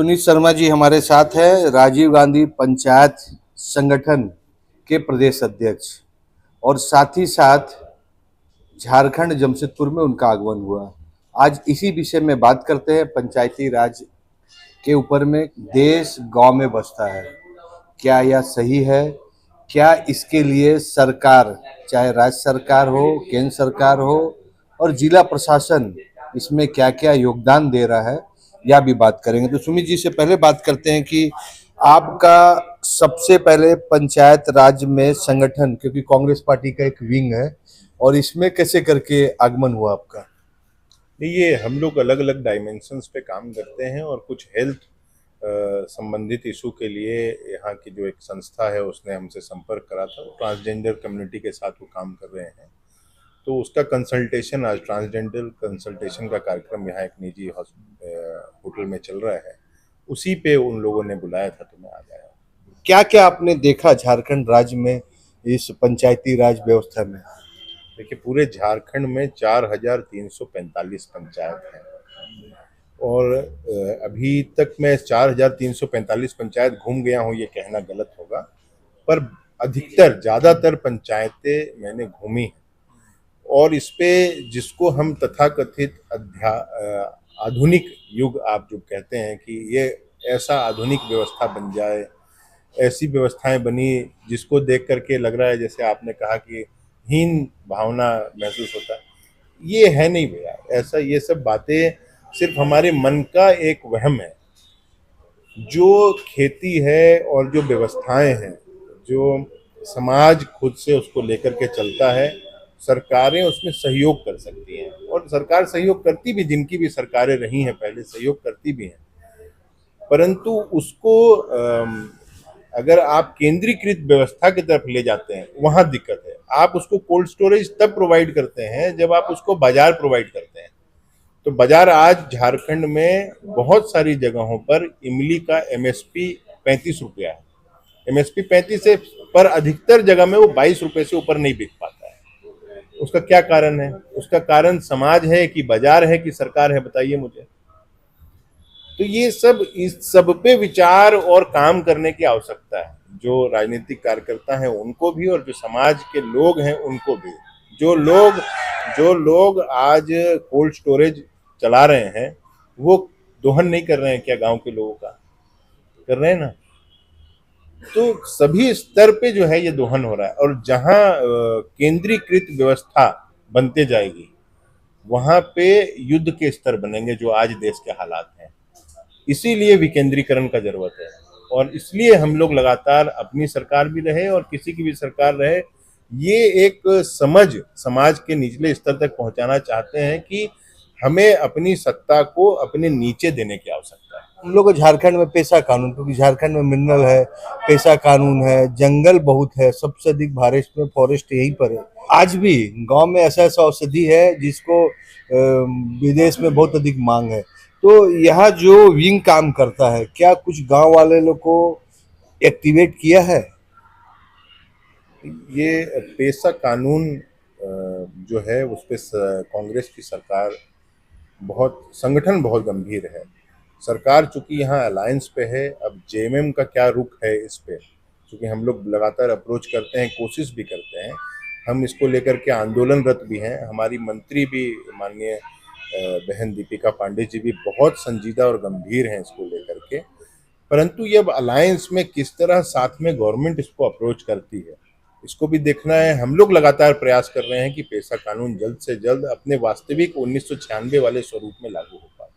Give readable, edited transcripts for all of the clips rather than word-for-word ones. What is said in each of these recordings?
सुनीत शर्मा जी हमारे साथ हैं, राजीव गांधी पंचायत संगठन के प्रदेश अध्यक्ष, और साथ ही साथ झारखंड जमशेदपुर में उनका आगमन हुआ। आज इसी विषय में बात करते हैं। पंचायती राज के ऊपर में देश गांव में बसता है, क्या यह सही है? क्या इसके लिए सरकार, चाहे राज्य सरकार हो, केंद्र सरकार हो, और जिला प्रशासन इसमें क्या क्या योगदान दे रहा है, यह भी बात करेंगे। तो सुमित जी से पहले बात करते हैं कि आपका सबसे पहले पंचायत राज में संगठन, क्योंकि कांग्रेस पार्टी का एक विंग है, और इसमें कैसे करके आगमन हुआ आपका? ये हम लोग अलग अलग डायमेंशंस पे काम करते हैं और कुछ हेल्थ संबंधित इशू के लिए यहाँ की जो एक संस्था है उसने हमसे संपर्क करा था। ट्रांसजेंडर कम्युनिटी के साथ वो काम कर रहे हैं, तो उसका कंसल्टेशन, आज ट्रांसजेंडर कंसल्टेशन का कार्यक्रम यहाँ एक निजी होटल में चल रहा है, उसी पे उन लोगों ने बुलाया था तो मैं आ गया। क्या क्या आपने देखा झारखंड राज्य में इस पंचायती राज व्यवस्था में? देखिए, पूरे झारखंड में 4,345 पंचायत हैं और अभी तक मैं 4,345 पंचायत घूम गया हूँ ये कहना गलत होगा, पर अधिकतर ज़्यादातर पंचायतें मैंने घूमी हैं। और इस पे जिसको हम तथाकथित आधुनिक युग आप जो कहते हैं कि ये ऐसा आधुनिक व्यवस्था बन जाए, ऐसी व्यवस्थाएं बनी जिसको देख करके लग रहा है जैसे आपने कहा कि हीन भावना महसूस होता है, ये है नहीं भैया। ऐसा ये सब बातें सिर्फ हमारे मन का एक वहम है। जो खेती है और जो व्यवस्थाएं हैं, जो समाज खुद से उसको लेकर के चलता है, सरकारें उसमें सहयोग कर सकती हैं और सरकार सहयोग करती भी, जिनकी भी सरकारें रही हैं पहले सहयोग करती भी हैं, परंतु उसको अगर आप केंद्रीकृत व्यवस्था की तरफ ले जाते हैं वहां दिक्कत है। आप उसको कोल्ड स्टोरेज तब प्रोवाइड करते हैं जब आप उसको बाजार प्रोवाइड करते हैं। तो बाजार आज झारखंड में बहुत सारी जगहों पर इमली का एमएसपी 35 रुपया है, एमएसपी 35 है, पर अधिकतर जगह में वो 22 रुपए से ऊपर नहीं बिक पाता है। उसका क्या कारण है? उसका कारण समाज है कि बाजार है कि सरकार है, बताइए मुझे। तो ये सब, इस सब पे विचार और काम करने की आवश्यकता है, जो राजनीतिक कार्यकर्ता हैं उनको भी और जो समाज के लोग हैं उनको भी। जो लोग आज कोल्ड स्टोरेज चला रहे हैं वो दोहन नहीं कर रहे हैं क्या गांव के लोगों का? कर रहे हैं ना। तो सभी स्तर पे जो है ये दोहन हो रहा है, और जहां केंद्रीकृत व्यवस्था बनते जाएगी वहां पे युद्ध के स्तर बनेंगे, जो आज देश के हालात हैं। इसीलिए विकेंद्रीकरण का जरूरत है, और इसलिए हम लोग लगातार, अपनी सरकार भी रहे और किसी की भी सरकार रहे, ये एक समझ समाज के निचले स्तर तक पहुंचाना चाहते हैं कि हमें अपनी सत्ता को अपने नीचे देने की आवश्यकता है। हम लोग को झारखंड में पेशा कानून, क्योंकि झारखंड में मिनरल है, पेशा कानून है, जंगल बहुत है, सबसे अधिक भारत में फॉरेस्ट यहीं पर है। आज भी गांव में ऐसा ऐसा औषधि है जिसको विदेश में बहुत अधिक मांग है। तो यहाँ जो विंग काम करता है, क्या कुछ गांव वाले लोग को एक्टिवेट किया है? ये पेशा कानून जो है उस पर कांग्रेस की सरकार संगठन बहुत गंभीर है। सरकार चूंकि यहाँ अलायंस पे है, अब जेएमएम का क्या रुख है इस पे, चूंकि हम लोग लगातार अप्रोच करते हैं, कोशिश भी करते हैं, हम इसको लेकर के आंदोलनरत भी हैं। हमारी मंत्री भी, माननीय बहन दीपिका पांडे जी भी बहुत संजीदा और गंभीर हैं इसको लेकर के। परंतु ये अब अलायंस में किस तरह साथ में गवर्नमेंट इसको अप्रोच करती है, इसको भी देखना है। हम लोग लगातार प्रयास कर रहे हैं कि पेशा कानून जल्द से जल्द अपने वास्तविक 1996 वाले स्वरूप में लागू हो पाए।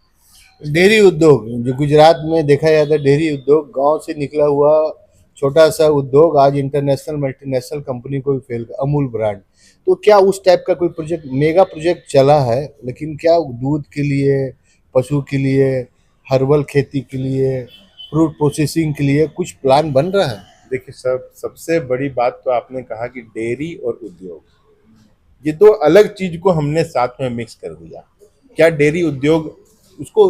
डेयरी उद्योग, जो गुजरात में देखा जाता है, डेयरी उद्योग गांव से निकला हुआ छोटा सा उद्योग आज इंटरनेशनल मल्टीनेशनल कंपनी को भी फेल कर, अमूल ब्रांड। तो क्या उस टाइप का कोई प्रोजेक्ट, मेगा प्रोजेक्ट चला है, लेकिन क्या दूध के लिए, पशु के लिए, हर्बल खेती के लिए, फ्रूट प्रोसेसिंग के लिए कुछ प्लान बन रहा है? देखिए, सबसे बड़ी बात तो आपने कहा कि डेयरी और उद्योग, ये दो अलग चीज को हमने साथ में मिक्स कर दिया। क्या डेयरी उद्योग, उसको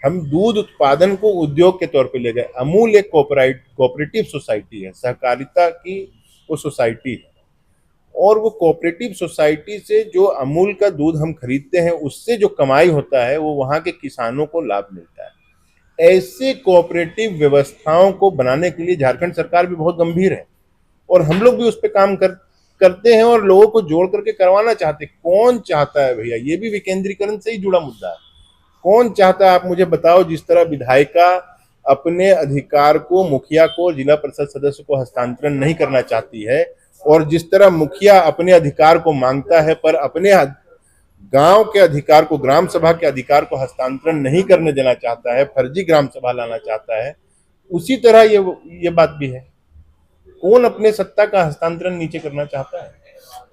हम दूध उत्पादन को उद्योग के तौर पे ले गए। अमूल एक कोऑपरेटिव सोसाइटी है, सहकारिता की वो सोसाइटी है, और वो कोऑपरेटिव सोसाइटी से जो अमूल का दूध हम खरीदते हैं उससे जो कमाई होता है वो वहाँ के किसानों को लाभ मिलता है। ऐसे कोऑपरेटिव व्यवस्थाओं को बनाने के लिए झारखंड सरकार भी बहुत गंभीर है और हम लोग भी उस पर काम करते हैं और लोगों को जोड़ करके करवाना चाहते हैं। कौन चाहता है भैया, ये भी विकेंद्रीकरण से ही जुड़ा मुद्दा है। कौन चाहता है आप मुझे बताओ। जिस तरह विधायिका अपने अधिकार को मुखिया को, जिला परिषद सदस्य को हस्तांतरण नहीं करना चाहती है, और जिस तरह मुखिया अपने अधिकार को मांगता है पर अपने गांव के अधिकार को, ग्राम सभा के अधिकार को हस्तांतरण नहीं करने देना चाहता है, फर्जी ग्राम सभा लाना चाहता है, उसी तरह ये बात भी है। कौन अपने सत्ता का हस्तांतरण नीचे करना चाहता है?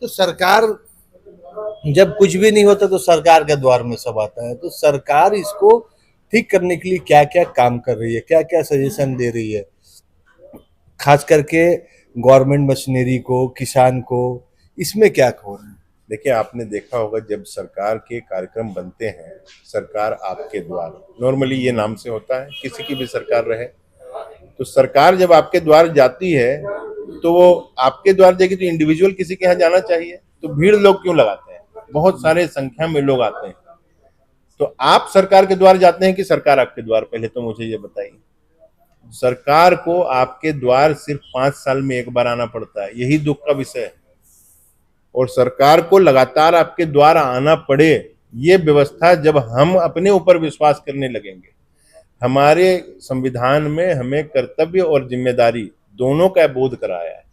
तो सरकार जब कुछ भी नहीं होता तो सरकार के द्वार में सब आता है। तो सरकार इसको ठीक करने के लिए क्या क्या काम कर रही है, क्या क्या सजेशन दे रही है, खास करके गवर्नमेंट मशीनरी को, किसान को, इसमें क्या हो रहा है? देखिए, आपने देखा होगा जब सरकार के कार्यक्रम बनते हैं, सरकार आपके द्वार, नॉर्मली ये नाम से होता है, किसी की भी सरकार रहे, तो सरकार जब आपके द्वार जाती है तो वो आपके द्वार जाएगी तो इंडिविजुअल किसी के यहाँ जाना चाहिए, तो भीड़ लोग क्यों लगाते हैं? बहुत सारे संख्या में लोग आते हैं। तो आप सरकार के द्वार जाते हैं कि सरकार आपके द्वार? पहले तो मुझे ये बताइए। सरकार को आपके द्वार सिर्फ 5 साल में एक बार आना पड़ता है, यही दुख का विषय है। और सरकार को लगातार आपके द्वार आना पड़े, ये व्यवस्था जब हम अपने ऊपर विश्वास करने लगेंगे, हमारे संविधान में हमें कर्तव्य और जिम्मेदारी दोनों का बोध कराया है,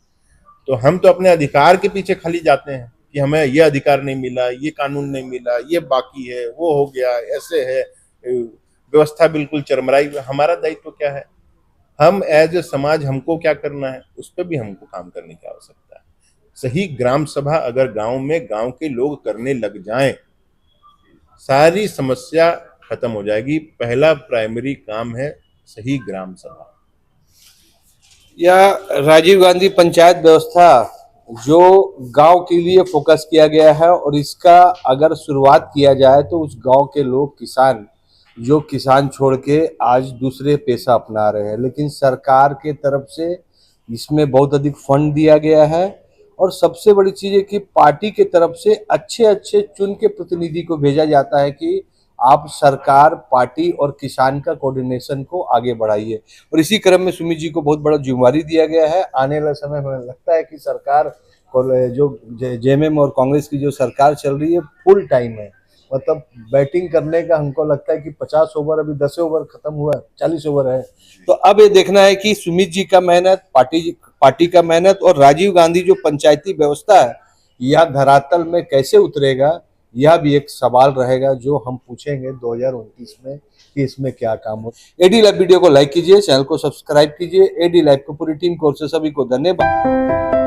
तो हम तो अपने अधिकार के पीछे खाली जाते हैं कि हमें ये अधिकार नहीं मिला, ये कानून नहीं मिला, ये बाकी है, वो हो गया, ऐसे है, व्यवस्था बिल्कुल चरमराई। हमारा दायित्व क्या है? हम एज ए समाज हमको क्या करना है, उस पर भी हमको काम करने की आवश्यकता है। सही ग्राम सभा अगर गांव में गांव के लोग करने लग जाएं, सारी समस्या खत्म हो जाएगी। पहला प्राइमरी काम है सही ग्राम सभा। या राजीव गांधी पंचायत व्यवस्था जो गांव के लिए फोकस किया गया है, और इसका अगर शुरुआत किया जाए तो उस गांव के लोग, किसान, जो किसान छोड़ के आज दूसरे पेशा अपना रहे हैं, लेकिन सरकार के तरफ से इसमें बहुत अधिक फंड दिया गया है। और सबसे बड़ी चीज़ है कि पार्टी के तरफ से अच्छे अच्छे चुन के प्रतिनिधि को भेजा जाता है कि आप सरकार, पार्टी और किसान का कोऑर्डिनेशन को आगे बढ़ाइए। और इसी क्रम में सुमित जी को बहुत बड़ा जिम्मेवारी दिया गया है। आने वाले समय में लगता है कि सरकार जो जेएमएम और कांग्रेस की जो सरकार चल रही है, फुल टाइम है। मतलब बैटिंग करने का हमको लगता है कि 50 ओवर, अभी 10 ओवर खत्म हुआ है, 40 ओवर है। तो अब ये देखना है कि सुमित जी का मेहनत, पार्टी का मेहनत और राजीव गांधी जो पंचायती व्यवस्था है, यह धरातल में कैसे उतरेगा, यह भी एक सवाल रहेगा जो हम पूछेंगे 2029 में कि इसमें क्या काम हो। एडी लाइव वीडियो को लाइक कीजिए, चैनल को सब्सक्राइब कीजिए। एडी लाइव को पूरी टीम की ओर से सभी को धन्यवाद।